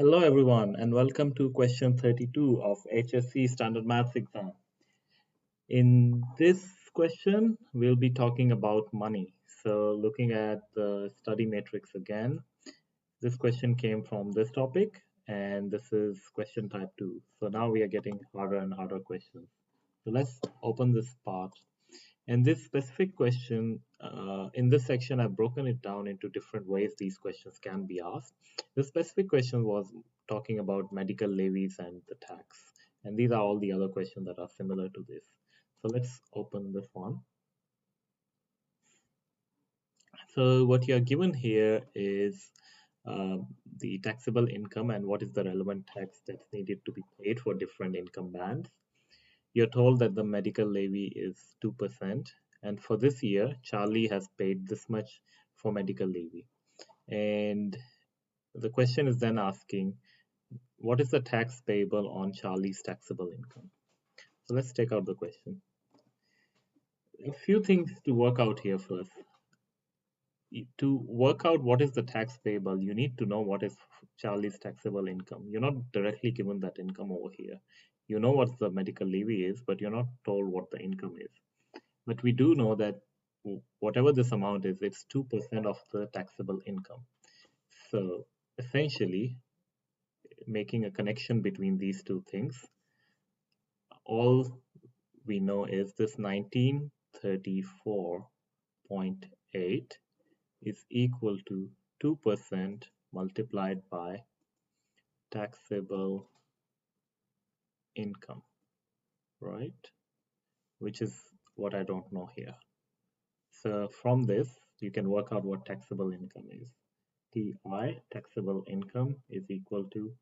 Hello everyone and welcome to question 32 of HSC Standard Maths exam. In this question, we'll be talking about money. So looking at the study matrix again, this question came from this topic and this is question type 2. So now we are getting harder and harder questions. So let's open this part. And this specific question, in this section, I've broken it down into different ways these questions can be asked. The specific question was talking about medical levies and the tax. And these are all the other questions that are similar to this. So let's open this one. So what you are given here is the taxable income and what is the relevant tax that's needed to be paid for different income bands. You're told that the medical levy is 2%, and for this year, Charlie has paid this much for medical levy. And the question is then asking, what is the tax payable on Charlie's taxable income? So let's take out the question. A few things to work out here first. To work out what is the tax payable, you need to know what is Charlie's taxable income. You're not directly given that income over here. You know what the medical levy is, but you're not told what the income is. But we do know that whatever this amount is, it's 2% of the taxable income. So essentially, making a connection between these two things, all we know is this 1934.8 is equal to 2% multiplied by taxable income, right? Which is what I don't know here. So from this, you can work out what taxable income is. TI, taxable income, is equal to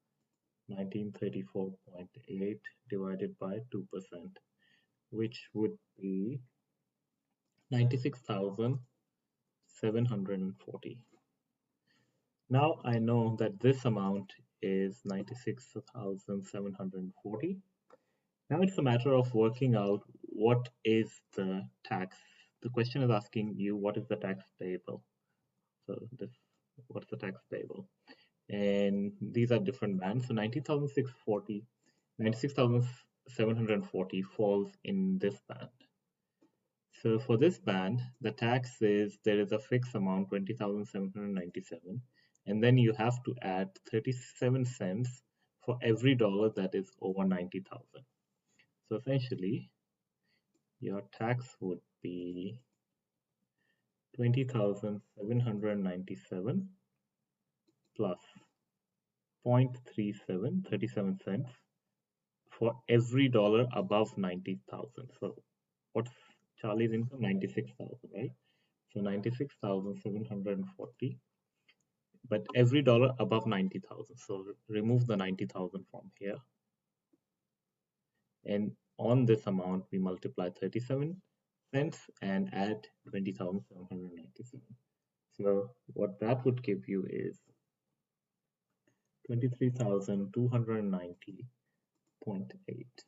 1934.8 divided by 2%, which would be 96,740. Now I know that this amount is 96,740. Now it's a matter of working out what is the tax. The question is asking you what is the tax payable. So this, what's the tax payable? And these are different bands. So 96,740 falls in this band. So for this band, the tax is, there is a fixed amount, 20,797, and then you have to add 37 cents for every dollar that is over 90,000. So essentially, your tax would be 20,797 plus 0.37, 37 cents for every dollar above 90,000. So what's Charlie's income? 96,000, right? So 96,740, but every dollar above 90,000. So remove the 90,000 from here. And on this amount, we multiply 37 cents and add 20,797. So what that would give you is 23,290.8.